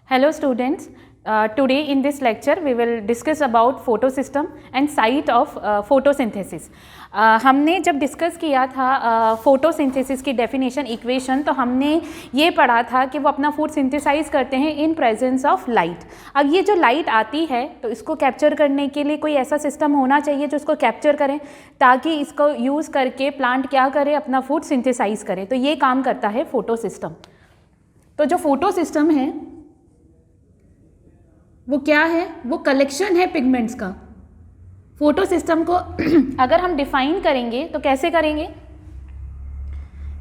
Hello students, today in this lecture we will discuss about photosystem and site of photosynthesis. हमने जब discuss किया था photosynthesis की definition equation, तो हमने ये पढ़ा था कि वो अपना फूड सिंथेसाइज करते हैं इन प्रेजेंस ऑफ लाइट। अब ये जो लाइट आती है तो इसको कैप्चर करने के लिए कोई ऐसा सिस्टम होना चाहिए जो इसको कैप्चर करें, ताकि इसको यूज़ करके प्लांट क्या करे, अपना फूड सिंथेसाइज करे। तो ये काम करता है फोटोसिस्टम। तो जो फोटोसिस्टम है वो क्या है? वो कलेक्शन है पिगमेंट्स का। फोटो सिस्टम को अगर हम डिफाइन करेंगे तो कैसे करेंगे?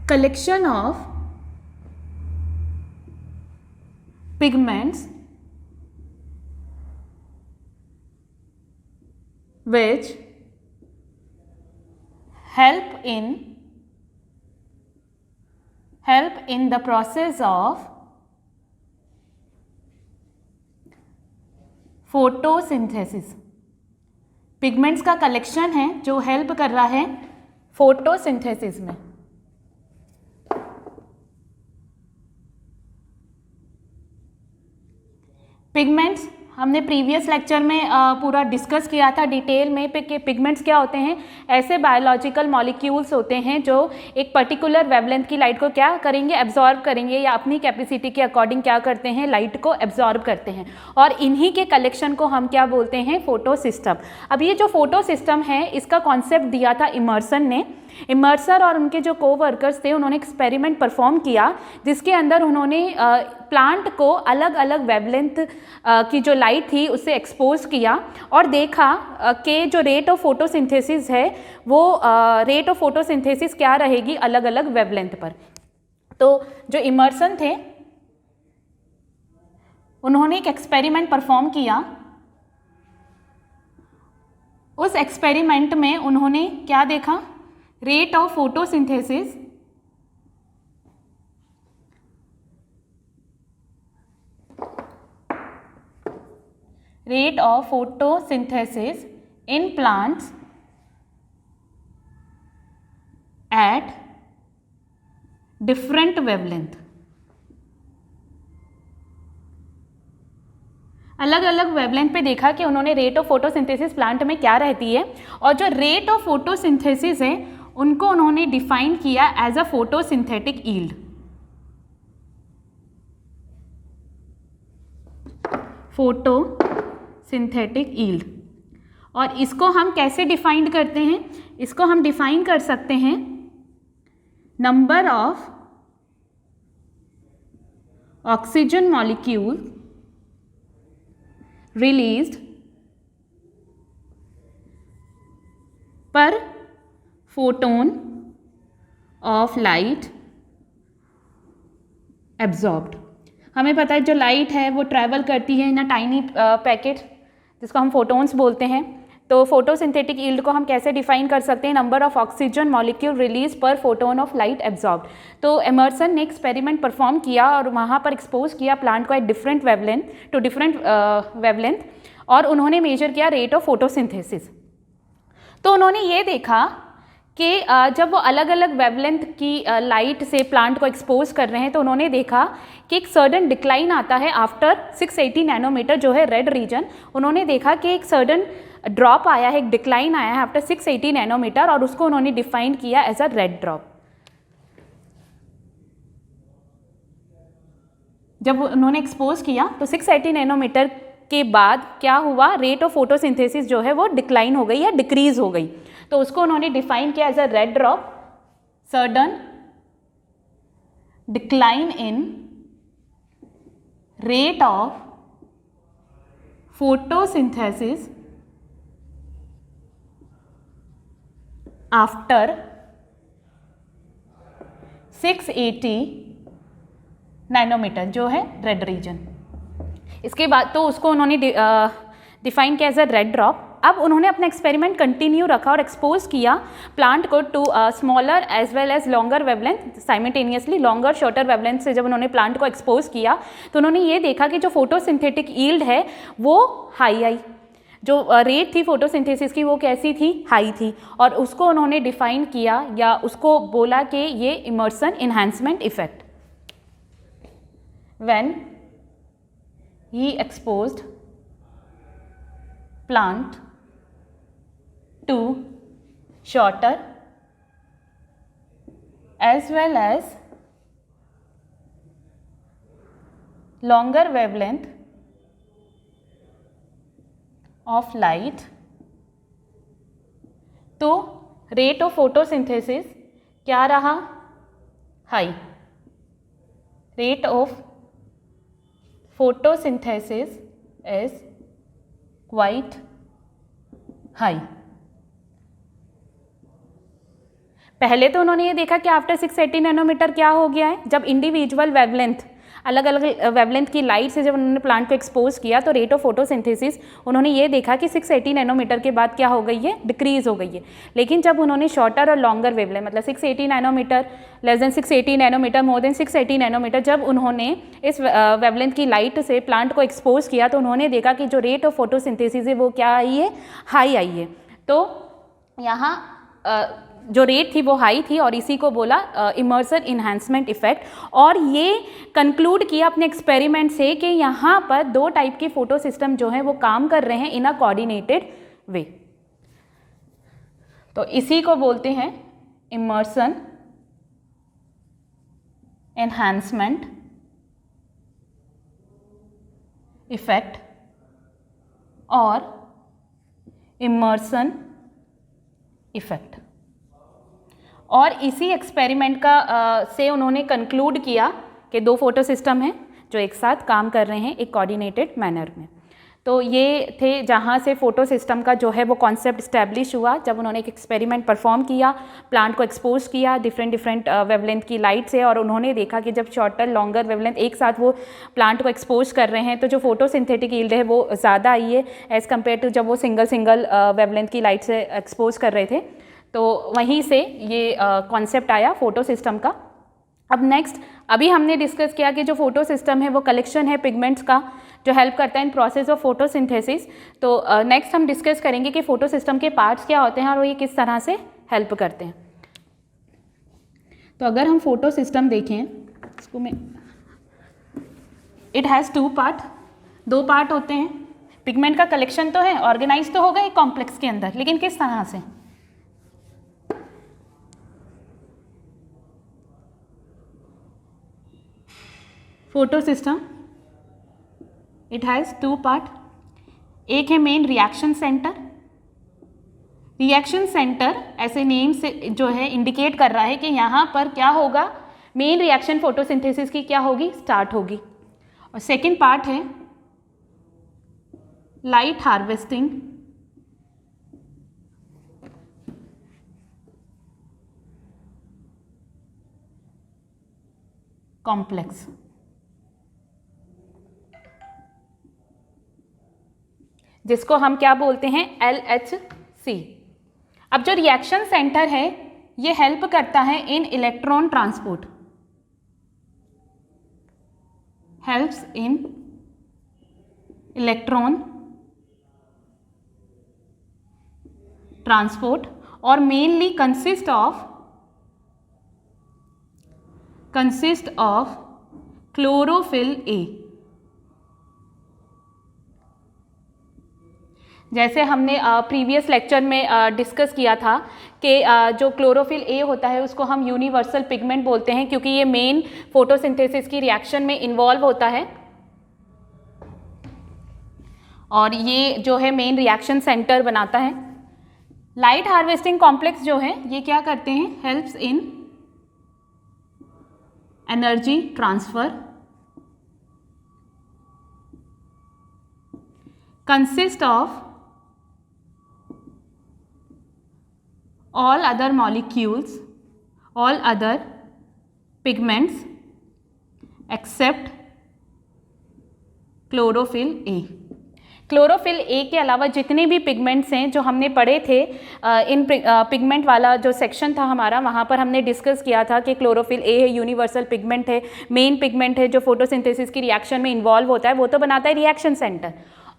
Collection of pigments which help in the process of photosynthesis. Pigments का कलेक्शन है जो हेल्प कर रहा है फोटोसिंथेसिस में। पिगमेंट्स हमने प्रीवियस लेक्चर में पूरा डिस्कस किया था डिटेल में कि पिगमेंट्स क्या होते हैं। ऐसे बायोलॉजिकल मॉलिक्यूल्स होते हैं जो एक पर्टिकुलर वेवलेंथ की लाइट को क्या करेंगे, एब्जॉर्ब करेंगे, या अपनी कैपेसिटी के अकॉर्डिंग क्या करते हैं, लाइट को एब्जॉर्ब करते हैं, और इन्हीं के कलेक्शन को हम क्या बोलते हैं, फोटो सिस्टम। अब ये जो फोटो सिस्टम है इसका कॉन्सेप्ट दिया था इमर्सन ने। इमर्सर और उनके जो कोवर्कर्स थे उन्होंने एक्सपेरिमेंट परफॉर्म किया, जिसके अंदर उन्होंने प्लांट को अलग अलग वेवलेंथ की जो लाइट थी उससे एक्सपोज किया और देखा कि जो रेट ऑफ फोटोसिंथेसिस है वो रेट ऑफ फोटोसिंथेसिस क्या रहेगी अलग अलग वेवलेंथ पर। तो जो इमर्सन थे उन्होंने एक एक्सपेरिमेंट परफॉर्म किया। उस एक्सपेरिमेंट में उन्होंने क्या देखा? Rate of photosynthesis in plants at different wavelength। अलग अलग वेवलेंथ पे देखा कि उन्होंने रेट ऑफ फोटोसिंथेसिस प्लांट में क्या रहती है, और जो रेट ऑफ फोटोसिंथेसिस है उनको उन्होंने डिफाइन किया as a photosynthetic yield. Photosynthetic yield. और इसको हम कैसे डिफाइन करते हैं? इसको हम डिफाइन कर सकते हैं number of oxygen molecule released पर फोटोन ऑफ लाइट एब्जॉर्ब्ड। हमें पता है जो लाइट है वो ट्रैवल करती है इन अ टाइनी पैकेट जिसको हम फोटोन्स बोलते हैं। तो फोटोसिंथेटिक यील्ड को हम कैसे डिफाइन कर सकते हैं? Number of oxygen molecule release per photon of light absorbed. तो एमर्सन ने एक्सपेरिमेंट परफॉर्म किया और वहाँ पर एक्सपोज किया प्लांट को at different wavelength to different wavelength, और उन्होंने मेजर किया रेट ऑफ फोटोसिंथेसिस। तो उन्होंने ये देखा कि जब वो अलग अलग वेवलेंथ की लाइट से प्लांट को एक्सपोज कर रहे हैं तो उन्होंने देखा कि एक सर्डन डिक्लाइन आता है आफ्टर 680 नैनोमीटर, जो है रेड रीजन। उन्होंने देखा कि एक सर्डन ड्रॉप आया है, एक डिक्लाइन आया है आफ्टर 680 नैनोमीटर, और उसको उन्होंने डिफाइन किया एज अ रेड ड्रॉप। जब उन्होंने एक्सपोज किया तो 680 नैनोमीटर के बाद क्या हुआ? रेट ऑफ फोटोसिंथेसिस जो है वो डिक्लाइन हो गई या डिक्रीज हो गई, तो उसको उन्होंने डिफाइन किया as a red drop, sudden decline in rate of photosynthesis after 680 nanometre, जो है रेड रीजन। इसके बाद तो उसको उन्होंने डिफाइन किया एज अ रेड ड्रॉप। अब उन्होंने अपना एक्सपेरिमेंट कंटिन्यू रखा और एक्सपोज किया प्लांट को to smaller as well as longer wavelength simultaneously. Longer shorter wavelength से जब उन्होंने प्लांट को एक्सपोज किया तो उन्होंने ये देखा कि जो फोटोसिंथेटिक यील्ड है वो हाई आई, जो रेट थी फोटोसिंथेसिस की वो कैसी थी? हाई थी। और उसको उन्होंने डिफाइन किया या उसको बोला कि ये Emerson enhancement effect. When he exposed plant to shorter as well as longer wavelength of light, तो रेट ऑफ फोटोसिंथेसिस क्या रहा? High. Rate of photosynthesis is quite high. पहले तो उन्होंने ये देखा कि आफ्टर 680 नैनोमीटर क्या हो गया है, जब इंडिविजुअल वेवलेंथ अलग अलग वेवलेंथ की लाइट से जब उन्होंने प्लांट को एक्सपोज किया तो रेट ऑफ फोटोसिंथेसिस उन्होंने ये देखा कि 680 नैनोमीटर के बाद क्या हो गई है, डिक्रीज हो गई है. लेकिन जब उन्होंने शॉर्टर और लॉन्गर वेवलेंथ मतलब 680 nanometer, less than 680 nanometer, more than 680 nanometer, जब उन्होंने इस वेवलेंथ की लाइट से प्लांट को एक्सपोज किया तो उन्होंने देखा कि जो रेट ऑफ फोटोसिंथेसिस है वो क्या आई है, हाई आई है. तो यहाँ जो रेट थी वो हाई थी और इसी को बोला इमर्सन इन्हांसमेंट इफेक्ट. और ये कंक्लूड किया अपने एक्सपेरिमेंट से कि यहाँ पर दो टाइप के फोटो सिस्टम जो हैं वो काम कर रहे हैं इन अ कोऑर्डिनेटेड वे. तो इसी को बोलते हैं इमर्सन एनहांसमेंट इफेक्ट और इमर्सन इफेक्ट. और इसी एक्सपेरिमेंट का से उन्होंने कंक्लूड किया कि दो फोटो सिस्टम हैं जो एक साथ काम कर रहे हैं एक कोऑर्डिनेटेड मैनर में. तो ये थे जहाँ से फोटो सिस्टम का जो है वो कॉन्सेप्ट इस्टेब्लिश हुआ, जब उन्होंने एक एक्सपेरिमेंट परफॉर्म किया, प्लांट को एक्सपोज किया डिफरेंट वेवलेंथ की लाइट से, और उन्होंने देखा कि जब शॉर्टर लॉन्गर वेवलेंथ एक साथ वो प्लांट को एक्सपोज कर रहे हैं तो जो फोटोसिंथेटिक यील्ड है वो ज़्यादा आई है एज़ कम्पेयर टू जब वो सिंगल वेवलेंथ की लाइट से एक्सपोज कर रहे थे. तो वहीं से ये कॉन्सेप्ट आया फोटो सिस्टम का. अब नेक्स्ट अभी हमने डिस्कस किया कि जो फोटो सिस्टम है वो कलेक्शन है पिगमेंट्स का जो हेल्प करता है इन प्रोसेस ऑफ फोटोसिंथेसिस. तो नेक्स्ट हम डिस्कस करेंगे कि फोटो सिस्टम के पार्ट्स क्या होते हैं और वो ये किस तरह से हेल्प करते हैं. तो अगर हम फोटो सिस्टम देखें इसको मैं, इट हैज़ टू पार्ट, दो पार्ट होते हैं. पिगमेंट का कलेक्शन तो है, ऑर्गेनाइज तो होगा एक कॉम्प्लेक्स के अंदर, लेकिन किस तरह से. Photo system it has two part. एक है main reaction centre. Reaction centre ऐसे नेम से जो है इंडिकेट कर रहा है कि यहाँ पर क्या होगा, मेन रिएक्शन फोटोसिंथेसिस की क्या होगी, स्टार्ट होगी. और सेकेंड पार्ट है लाइट हार्वेस्टिंग कॉम्प्लेक्स. जिसको हम क्या बोलते हैं, LHC. अब जो रिएक्शन सेंटर है ये हेल्प करता है in electron transport, helps in electron transport और mainly consist of chlorophyll A. जैसे हमने प्रीवियस लेक्चर में डिस्कस किया था कि जो क्लोरोफिल ए होता है उसको हम यूनिवर्सल पिगमेंट बोलते हैं क्योंकि ये मेन फोटोसिंथेसिस की रिएक्शन में इन्वॉल्व होता है और ये जो है मेन रिएक्शन सेंटर बनाता है. लाइट हार्वेस्टिंग कॉम्प्लेक्स जो है ये क्या करते हैं, helps in energy transfer, consist of all other molecules, all other pigments except chlorophyll A. Chlorophyll A के अलावा जितने भी पिगमेंट्स हैं जो हमने पढ़े थे, इन पिगमेंट वाला जो सेक्शन था हमारा, वहाँ पर हमने डिस्कस किया था कि क्लोरोफिल ए है, यूनिवर्सल पिगमेंट है, मेन पिगमेंट है जो फोटोसिंथेसिस की रिएक्शन में इन्वॉल्व होता है, वो तो बनाता है रिएक्शन सेंटर.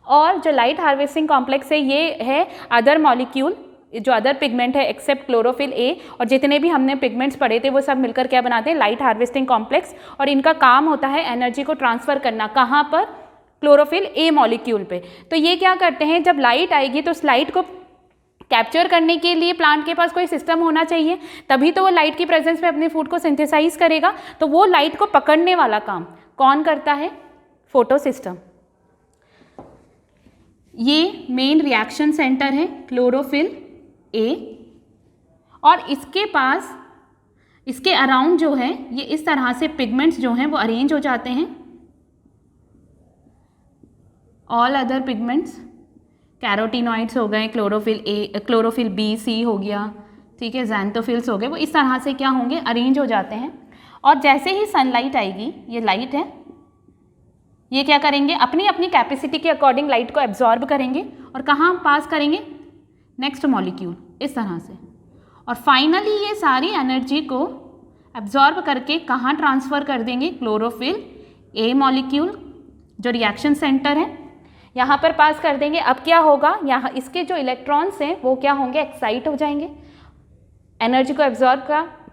और जो लाइट हार्वेस्टिंग कॉम्प्लेक्स है ये है अदर मॉलिक्यूल, जो अदर पिगमेंट है एक्सेप्ट क्लोरोफिल ए, और जितने भी हमने पिगमेंट्स पढ़े थे वो सब मिलकर क्या बनाते हैं, लाइट हार्वेस्टिंग कॉम्प्लेक्स. और इनका काम होता है एनर्जी को ट्रांसफ़र करना, कहाँ पर, क्लोरोफिल ए मॉलिक्यूल पे। तो ये क्या करते हैं, जब लाइट आएगी तो उस लाइट को कैप्चर करने के लिए प्लांट के पास कोई सिस्टम होना चाहिए, तभी तो वो लाइट की प्रेजेंस में अपने फूड को सिंथेसाइज करेगा। तो वो लाइट को पकड़ने वाला काम कौन करता है, फोटो सिस्टम। ये मेन रिएक्शन सेंटर है क्लोरोफिल ए, और इसके पास, इसके अराउंड जो है ये इस तरह से पिगमेंट्स जो हैं वो अरेंज हो जाते हैं। ऑल अदर पिगमेंट्स, कैरोटीनॉइड्स हो गए, chlorophyll A, chlorophyll B C हो गया, ठीक है, ज़ैंथोफिल्स हो गए, वो इस तरह से क्या होंगे, अरेंज हो जाते हैं। और जैसे ही सनलाइट आएगी, ये लाइट है, ये क्या करेंगे, अपनी अपनी कैपेसिटी के अकॉर्डिंग लाइट को एब्जॉर्ब करेंगे और कहाँ पास करेंगे, नेक्स्ट मॉलिक्यूल, इस तरह से। और फाइनली ये सारी एनर्जी को एब्जॉर्ब करके कहाँ ट्रांसफ़र कर देंगे, क्लोरोफिल ए मॉलिक्यूल जो रिएक्शन सेंटर है यहाँ पर पास कर देंगे। अब क्या होगा, यहाँ इसके जो इलेक्ट्रॉन्स हैं वो क्या होंगे, एक्साइट हो जाएंगे। एनर्जी को एब्जॉर्ब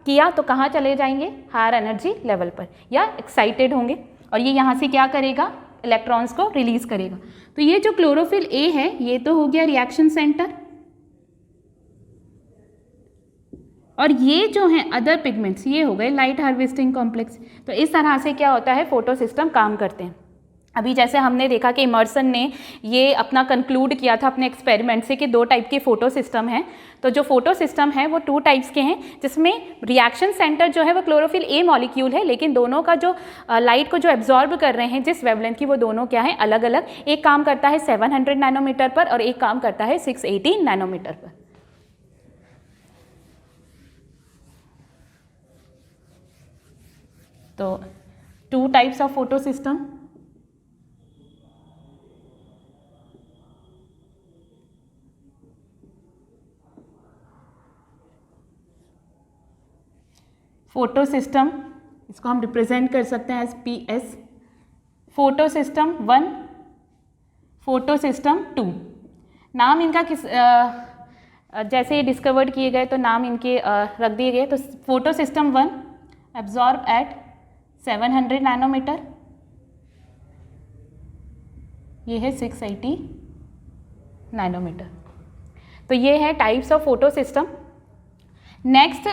किया तो कहाँ चले जाएंगे, हायर एनर्जी लेवल पर, या एक्साइटेड होंगे, और ये यहाँ से क्या करेगा, इलेक्ट्रॉन्स को रिलीज करेगा। तो ये जो क्लोरोफिल ए है ये तो हो गया रिएक्शन सेंटर, और ये जो हैं अदर पिगमेंट्स ये हो गए लाइट हार्वेस्टिंग कॉम्प्लेक्स। तो इस तरह से क्या होता है, फोटो सिस्टम काम करते हैं। अभी जैसे हमने देखा कि इमर्सन ने ये अपना कंक्लूड किया था अपने एक्सपेरिमेंट से कि 2 टाइप के फोटो सिस्टम हैं। तो जो फोटो सिस्टम है वो 2 टाइप्स के हैं, जिसमें रिएक्शन सेंटर जो है वो क्लोरोफिल ए मॉलिक्यूल है, लेकिन दोनों का जो लाइट को जो एब्जॉर्ब कर रहे हैं जिस वेवलेंथ की, वो दोनों क्या है, अलग अलग। एक काम करता है 700 नैनोमीटर पर और एक काम करता है 680 नैनोमीटर पर। तो 2 types of photo system. Photo system, इसको हम रिप्रेजेंट कर सकते हैं as PS, photo system 1, photo system 2। नाम इनका किस जैसे ये डिस्कवर्ड किए गए तो नाम इनके रख दिए गए। तो photo system 1 absorb at 700 nanometer, ये है 680 नैनोमीटर। तो ये है types of photo system. Next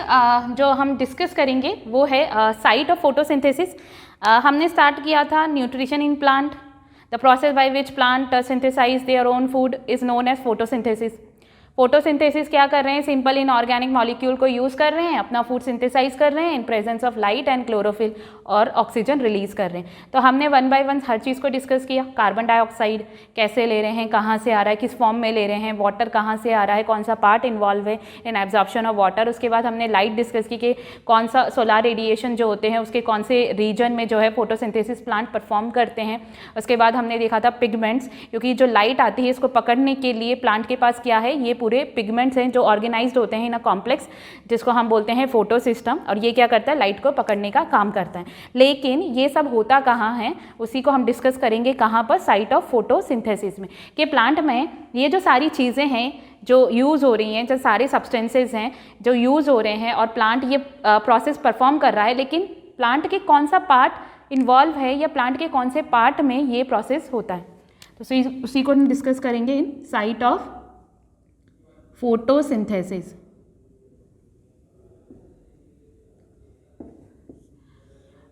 जो हम डिस्कस करेंगे वो है साइट ऑफ फोटोसिंथेसिस। हमने स्टार्ट किया था nutrition in plant, the process by which plant synthesize their own food is known as photosynthesis. Photosynthesis क्या कर रहे हैं, सिंपल इनऑर्गेनिक मॉलिक्यूल को यूज़ कर रहे हैं, अपना फूड सिंथेसाइज कर रहे हैं in presence of light and chlorophyll, और ऑक्सीजन रिलीज कर रहे हैं। तो हमने 1 बाय 1 हर चीज़ को डिस्कस किया। कार्बन डाइऑक्साइड कैसे ले रहे हैं, कहाँ से आ रहा है, किस फॉर्म में ले रहे हैं, वाटर कहाँ से आ रहा है, कौन सा पार्ट इन्वॉल्व है इन एब्जॉर्प्शन ऑफ वाटर। उसके बाद हमने लाइट डिस्कस की कि कौन सा सोलार रेडिएशन जो होते हैं उसके कौन से रीजन में जो है फोटोसिंथेसिस प्लांट परफॉर्म करते हैं। उसके बाद हमने देखा था पिगमेंट्स, क्योंकि जो लाइट आती है इसको पकड़ने के लिए प्लांट के पास क्या है, ये पूरे पिगमेंट्स हैं जो ऑर्गेनाइज्ड होते हैं इन अ कॉम्प्लेक्स, जिसको हम बोलते हैं फोटो सिस्टम, और ये क्या करता है, लाइट को पकड़ने का काम करता है। लेकिन ये सब होता कहाँ है, उसी को हम डिस्कस करेंगे कहाँ पर, साइट ऑफ फोटोसिंथेसिस में, कि प्लांट में ये जो सारी चीज़ें हैं जो यूज़ हो रही हैं, जो सारे सब्सटेंसेज हैं जो यूज़ हो रहे हैं और प्लांट ये प्रोसेस परफॉर्म कर रहा है, लेकिन प्लांट के कौन सा पार्ट इन्वॉल्व है या प्लांट के कौन से पार्ट में ये प्रोसेस होता है, तो उसी को हम डिस्कस करेंगे in site of photosynthesis.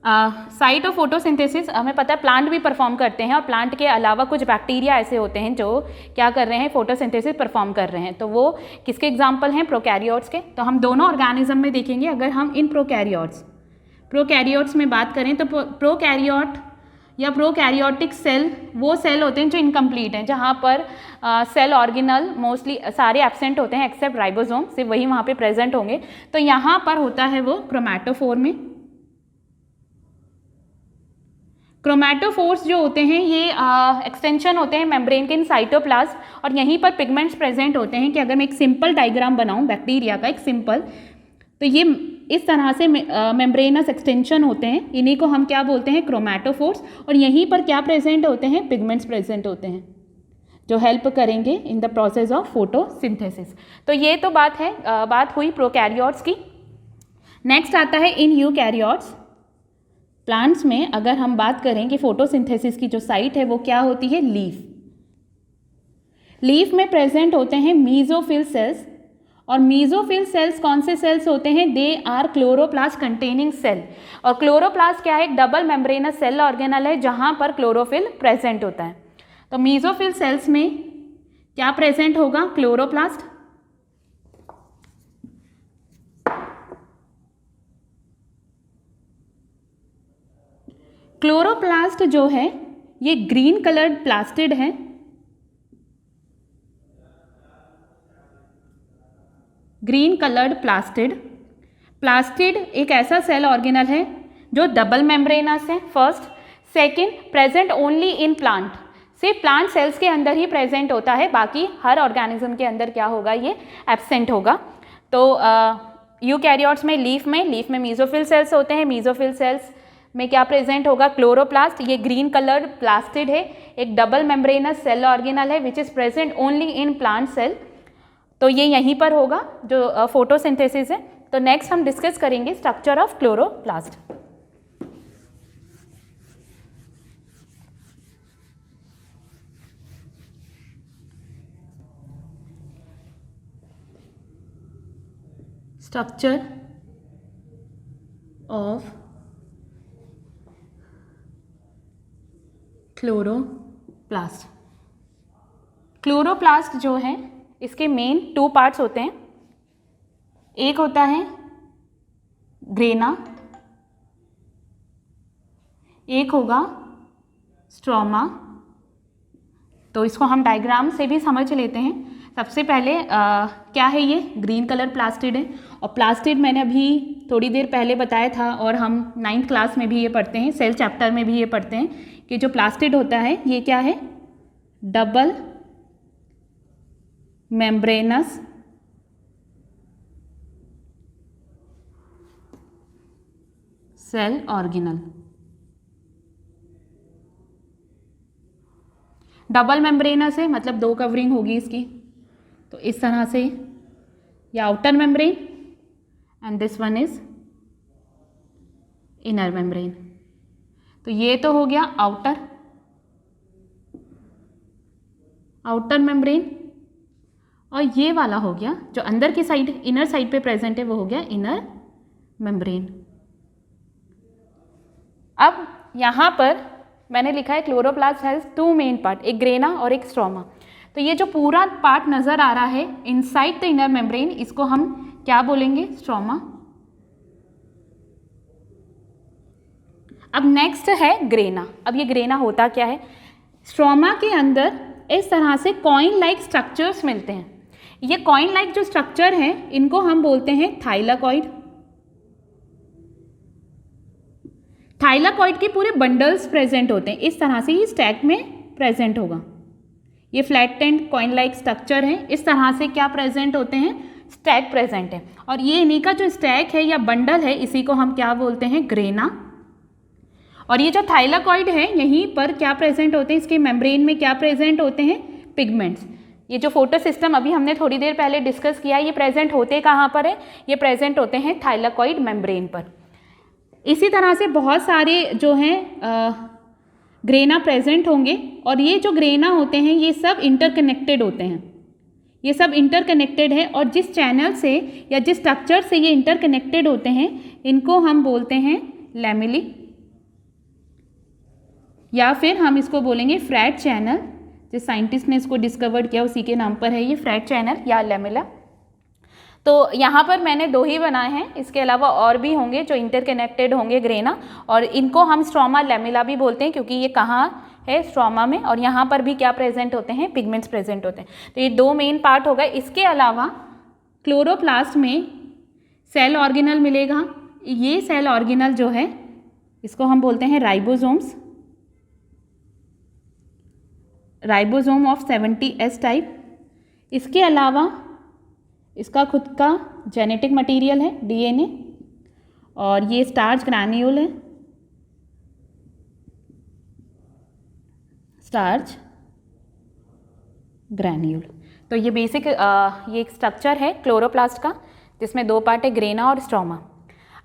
Site of photosynthesis हमें पता है प्लांट भी परफॉर्म करते हैं, और प्लांट के अलावा कुछ बैक्टीरिया ऐसे होते हैं जो क्या कर रहे हैं, फोटोसिंथेसिस परफॉर्म कर रहे हैं। तो वो किसके एग्जांपल हैं, प्रोकैरियोट्स के। तो हम दोनों ऑर्गेनिज्म में देखेंगे। अगर हम इन प्रोकैरियोट्स में बात करें तो प्रोकैरियोट या प्रोकैरियोटिक सेल वो सेल होते हैं जो इनकम्प्लीट हैं, जहाँ पर सेल ऑर्गेनल मोस्टली सारे एब्सेंट होते हैं एक्सेप्ट राइबोसोम, सिर्फ वही वहाँ पे प्रेजेंट होंगे। तो यहाँ पर होता है वो क्रोमैटोफोर में। क्रोमैटोफोर्स जो होते हैं ये एक्सटेंशन होते हैं मेम्ब्रेन के इन साइटोप्लाज्म, और यहीं पर पिगमेंट्स प्रेजेंट होते हैं। कि अगर मैं एक सिंपल डायग्राम बनाऊँ बैक्टीरिया का, एक सिंपल, तो ये इस तरह से मेम्ब्रेनस एक्सटेंशन होते हैं, इन्हीं को हम क्या बोलते हैं, क्रोमैटोफोर्स। और यहीं पर क्या प्रेजेंट होते हैं, पिगमेंट्स प्रेजेंट होते हैं जो हेल्प करेंगे in the process of photosynthesis. तो ये तो बात हुई प्रोकैरियोट्स की। नेक्स्ट आता है इन यूकैरियोट्स। प्लांट्स में अगर हम बात करें कि फोटोसिंथेसिस की जो साइट है वो क्या होती है, लीफ। लीफ में प्रेजेंट होते हैं मीजोफिल सेल्स, और मीजोफिल सेल्स कौन से सेल्स होते हैं, they are chloroplast containing cell. और क्लोरोप्लास्ट क्या है, एक डबल मेम्ब्रेनस सेल ऑर्गेनल है जहां पर क्लोरोफिल प्रेजेंट होता है। तो मीजोफिल सेल्स में क्या प्रेजेंट होगा, क्लोरोप्लास्ट। क्लोरोप्लास्ट जो है ये ग्रीन कलर्ड प्लास्टिड है, ग्रीन कलर्ड प्लास्टिड। प्लास्टिड एक ऐसा सेल ऑर्गेनल है जो डबल मेम्ब्रेनस है, first. Second, present only in plant, सिर्फ प्लांट सेल्स के अंदर ही प्रेजेंट होता है, बाकी हर ऑर्गेनिज्म के अंदर क्या होगा, ये एब्सेंट होगा। तो यूकैरियोट्स में लीफ में मीजोफिल सेल्स होते हैं। मीजोफिल सेल्स में क्या प्रेजेंट होगा, क्लोरोप्लास्ट। ये ग्रीन कलर्ड प्लास्टिड है, एक डबल मेम्ब्रेनस सेल ऑर्गेनल है which is present only in plant cell. तो ये यहीं पर होगा जो फोटोसिंथेसिस है। तो नेक्स्ट हम डिस्कस करेंगे structure of chloroplast. Structure of chloroplast. Chloroplast जो है इसके मेन 2 पार्ट्स होते हैं। एक होता है ग्रेना, एक होगा स्ट्रोमा। तो इसको हम डायग्राम से भी समझ लेते हैं। सबसे पहले क्या है, ये ग्रीन कलर प्लास्टिड है। और प्लास्टिड मैंने अभी थोड़ी देर पहले बताया था, और हम 9th क्लास में भी ये पढ़ते हैं, सेल चैप्टर में भी ये पढ़ते हैं कि जो प्लास्टिड होता है ये क्या है, double membranous cell organelle. Double membranous है मतलब 2 कवरिंग होगी इसकी, तो इस तरह से ये outer membrane and this one is inner membrane. तो ये तो हो गया आउटर मेम्ब्रेन, और ये वाला हो गया जो अंदर की साइड, इनर साइड पे प्रेजेंट है, वो हो गया इनर मेम्ब्रेन। अब यहाँ पर मैंने लिखा है क्लोरोप्लास्ट हैज़ 2 मेन पार्ट, एक ग्रेना और एक स्ट्रोमा। तो ये जो पूरा पार्ट नज़र आ रहा है इनसाइड द इनर मेम्ब्रेन, इसको हम क्या बोलेंगे, स्ट्रोमा। अब नेक्स्ट है ग्रेना। अब ये ग्रेना होता क्या है, स्ट्रोमा के अंदर इस तरह से कॉइन लाइक स्ट्रक्चर्स मिलते हैं। ये कॉइन लाइक जो स्ट्रक्चर हैं इनको हम बोलते हैं थाइलाकॉइड। थाइलाकॉइड के पूरे बंडल्स प्रेजेंट होते हैं, इस तरह से ये स्टैक में प्रेजेंट होगा। ये फ्लैटेंड कॉइन लाइक स्ट्रक्चर है, इस तरह से क्या प्रेजेंट होते हैं, स्टैक प्रेजेंट है। और ये इन्हीं का जो स्टैक है या बंडल है, इसी को हम क्या बोलते हैं, ग्रेना। और ये जो थाइलाकॉइड है यहीं पर क्या प्रेजेंट होते हैं, इसके मेम्ब्रेन में क्या प्रेजेंट होते हैं, पिगमेंट्स। ये जो फोटो सिस्टम अभी हमने थोड़ी देर पहले डिस्कस किया, ये प्रेजेंट होते कहाँ पर है, ये प्रेजेंट होते हैं थाइलाकॉइड मेम्ब्रेन पर। इसी तरह से बहुत सारे जो हैं ग्रेना प्रेजेंट होंगे, और ये जो ग्रेना होते हैं ये सब इंटरकनेक्टेड होते हैं, ये सब इंटरकनेक्टेड है। और जिस चैनल से या जिस स्ट्रक्चर से ये इंटरकनेक्टेड होते हैं इनको हम बोलते हैं लैमेली, या फिर हम इसको बोलेंगे फ्रैट चैनल। जिस साइंटिस्ट ने इसको डिस्कवर्ड किया उसी के नाम पर है ये फ्रैट चैनल या लैमेला। तो यहाँ पर मैंने 2 ही बनाए हैं, इसके अलावा और भी होंगे जो इंटरकनेक्टेड होंगे ग्रेना, और इनको हम स्ट्रोमा लैमेला भी बोलते हैं क्योंकि ये कहाँ है, स्ट्रोमा में। और यहाँ पर भी क्या प्रेजेंट होते हैं, पिगमेंट्स प्रेजेंट होते हैं। तो ये 2 मेन पार्ट हो गए। इसके अलावा क्लोरोप्लास्ट में सेल ऑर्गेनल मिलेगा। ये सेल ऑर्गेनल जो है इसको हम बोलते हैं ribosomes, ribosome of 70S type. इसके अलावा इसका खुद का जेनेटिक मटेरियल है DNA, और ये स्टार्च ग्रैन्यूल है, स्टार्च ग्रैन्यूल। तो ये बेसिक ये एक स्ट्रक्चर है क्लोरोप्लास्ट का जिसमें 2 पार्ट है, ग्रेना और स्ट्रोमा।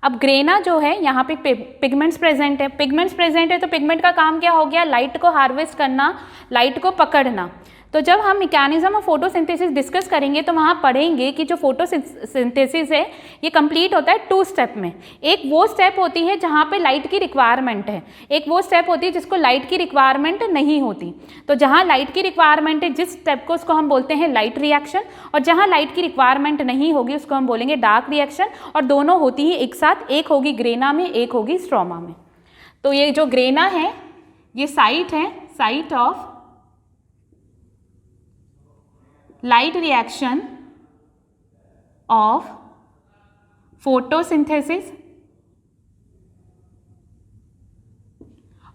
अब ग्रेना जो है यहाँ पे पिगमेंट्स प्रेजेंट है, पिगमेंट्स प्रेजेंट है तो पिगमेंट का काम क्या हो गया, लाइट को हार्वेस्ट करना, लाइट को पकड़ना। तो जब हम मैकेनिज्म ऑफ फोटोसिंथेसिस डिस्कस करेंगे तो वहाँ पढ़ेंगे कि जो फोटोसिंथेसिस है ये कंप्लीट होता है 2 स्टेप में। एक वो स्टेप होती है जहाँ पे लाइट की रिक्वायरमेंट है, एक वो स्टेप होती है जिसको लाइट की रिक्वायरमेंट नहीं होती। तो जहाँ लाइट की रिक्वायरमेंट है जिस स्टेप को उसको हम बोलते हैं लाइट रिएक्शन, और जहाँ लाइट की रिक्वायरमेंट नहीं होगी उसको हम बोलेंगे डार्क रिएक्शन। और दोनों होती ही एक साथ, एक होगी ग्रेना में, एक होगी स्ट्रोमा में। तो ये जो ग्रेना है ये साइट है, site of light reaction of photosynthesis,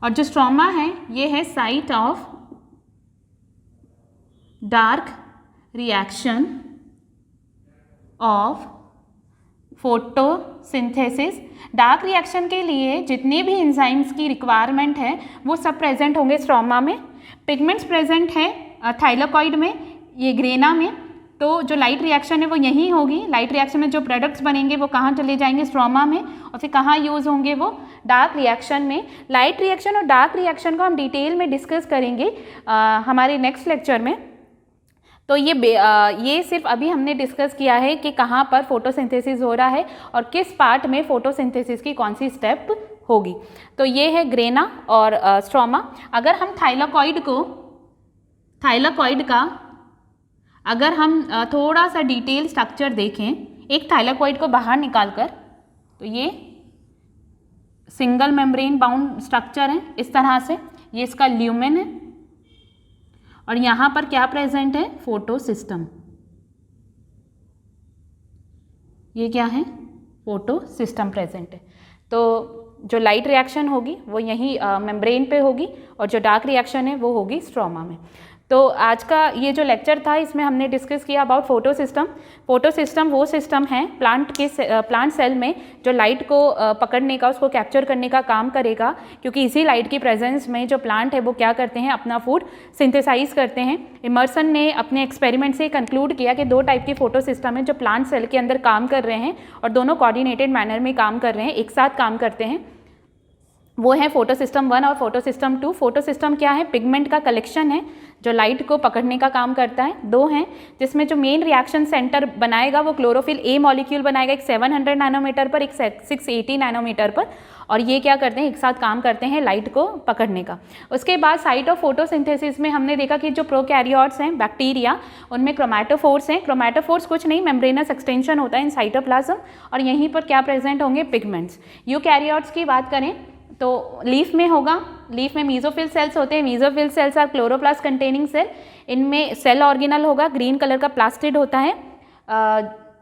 और जो स्ट्रोमा है ये है site of dark reaction of photosynthesis. Dark reaction के लिए जितने भी एंजाइम्स की रिक्वायरमेंट है वो सब प्रेजेंट होंगे स्ट्रोमा में। पिगमेंट्स प्रेजेंट है थाइलाकॉइड में, ये ग्रेना में। तो जो लाइट रिएक्शन है वो यहीं होगी, लाइट रिएक्शन में जो प्रोडक्ट्स बनेंगे वो कहाँ चले जाएंगे, स्ट्रोमा में, और फिर कहाँ यूज़ होंगे वो डार्क रिएक्शन में। लाइट रिएक्शन और डार्क रिएक्शन को हम डिटेल में डिस्कस करेंगे हमारे नेक्स्ट लेक्चर में। तो ये सिर्फ अभी हमने डिस्कस किया है कि कहाँ पर फोटोसिंथेसिस हो रहा है और किस पार्ट में फोटोसिंथेसिस की कौन सी स्टेप होगी। तो ये है ग्रेना और स्ट्रोमा। अगर हम थाइलाकॉइड का अगर हम थोड़ा सा डिटेल स्ट्रक्चर देखें, एक थाइलाकॉइड को बाहर निकाल कर, तो ये सिंगल मेम्ब्रेन बाउंड स्ट्रक्चर है इस तरह से, ये इसका ल्यूमेन है, और यहाँ पर क्या प्रेजेंट है, फोटोसिस्टम। ये क्या है, फोटोसिस्टम प्रेजेंट है। तो जो लाइट रिएक्शन होगी वो यही मेम्ब्रेन पे होगी, और जो डार्क रिएक्शन है वो होगी स्ट्रोमा में। तो आज का ये जो लेक्चर था इसमें हमने डिस्कस किया अबाउट फोटोसिस्टम। फोटोसिस्टम वो सिस्टम है प्लांट सेल में जो लाइट को पकड़ने का, उसको कैप्चर करने का काम करेगा, क्योंकि इसी लाइट की प्रेजेंस में जो प्लांट है वो क्या करते हैं, अपना फूड सिंथेसाइज करते हैं। इमर्सन ने अपने एक्सपेरिमेंट से कंक्लूड किया कि 2 टाइप के फोटोसिस्टम है जो प्लांट सेल के अंदर काम कर रहे हैं, और दोनों कोऑर्डिनेटेड मैनर में काम कर रहे हैं, एक साथ काम करते हैं। वो है फोटोसिस्टम 1 और फोटोसिस्टम 2। फोटोसिस्टम क्या है, पिगमेंट का कलेक्शन है जो लाइट को पकड़ने का काम करता है। 2 हैं जिसमें जो मेन रिएक्शन सेंटर बनाएगा वो क्लोरोफिल ए मॉलिक्यूल बनाएगा, एक 700 नैनोमीटर पर, एक 680 नैनोमीटर पर, और ये क्या करते हैं, एक साथ काम करते हैं लाइट को पकड़ने का। उसके बाद साइट ऑफ फोटोसिंथेसिस में हमने देखा कि जो प्रोकैरियोट्स हैं, बैक्टीरिया, उनमें क्रोमैटोफोर्स हैं। क्रोमैटोफोर्स कुछ नहीं, मेम्ब्रेनस एक्सटेंशन होता है इन साइटोप्लाज्म, और यहीं पर क्या प्रेजेंट होंगे, पिगमेंट्स। यूकैरियोट्स की बात करें तो लीफ में होगा, लीफ में मीजोफिल सेल्स होते हैं। Mesophyll cells are chloroplast containing cell, इनमें सेल ऑर्गेनल होगा, ग्रीन कलर का प्लास्टिड होता है,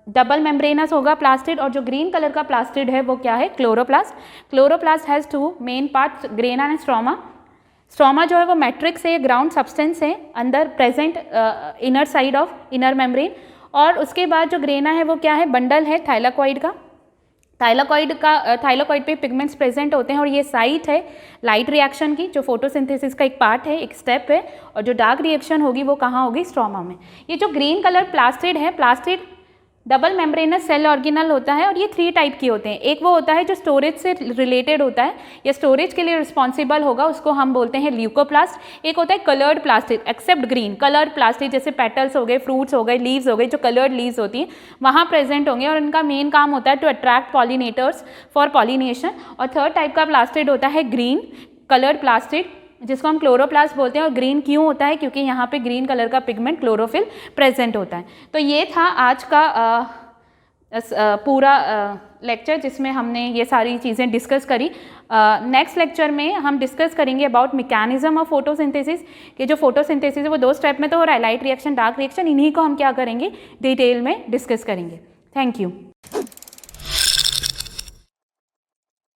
डबल मेम्ब्रेनस होगा प्लास्टिड, और जो ग्रीन कलर का प्लास्टिड है वो क्या है, chloroplast. Chloroplast has 2 main parts, grana and stroma. Stroma जो है वो मैट्रिक्स है, ग्राउंड सब्सटेंस है अंदर present inner side of inner membrane, और उसके बाद जो ग्रेना है वो क्या है, बंडल है थाइलाकॉइड का। थाइलाकॉइड पे पिगमेंट्स प्रेजेंट होते हैं, और ये साइट है लाइट रिएक्शन की, जो फोटोसिंथेसिस का एक पार्ट है, एक स्टेप है, और जो डार्क रिएक्शन होगी वो कहाँ होगी, स्ट्रोमा में। ये जो ग्रीन कलर प्लास्टिड है, plastid double membranous cell organelle होता है, और ये 3 टाइप की होते हैं। एक वो होता है जो स्टोरेज से रिलेटेड होता है, या स्टोरेज के लिए रिस्पॉन्सिबल होगा, उसको हम बोलते हैं ल्यूकोप्लास्ट। एक होता है coloured plastid, except green, coloured plastid, जैसे पेटल्स हो गए, फ्रूट्स हो गए, लीव्स हो गए, जो कलर्ड लीव्स होती हैं वहाँ प्रेजेंट होंगे, और इनका मेन काम होता है to attract pollinators for pollination. और 3rd टाइप का प्लास्टिड होता है ग्रीन कलर्ड प्लास्टिड, जिसको हम क्लोरोप्लास्ट बोलते हैं। और ग्रीन क्यों होता है, क्योंकि यहाँ पे ग्रीन कलर का पिगमेंट क्लोरोफिल प्रेजेंट होता है। तो ये था आज का पूरा लेक्चर जिसमें हमने ये सारी चीज़ें डिस्कस करी। नेक्स्ट लेक्चर में हम डिस्कस करेंगे अबाउट मैकेनिज्म ऑफ फोटोसिंथेसिस, कि जो फोटोसिंथेसिस है वो 2 स्टेप में तो हो रहा है, लाइट रिएक्शन, डार्क रिएक्शन, इन्हीं को हम क्या करेंगे, डिटेल में डिस्कस करेंगे। Thank you.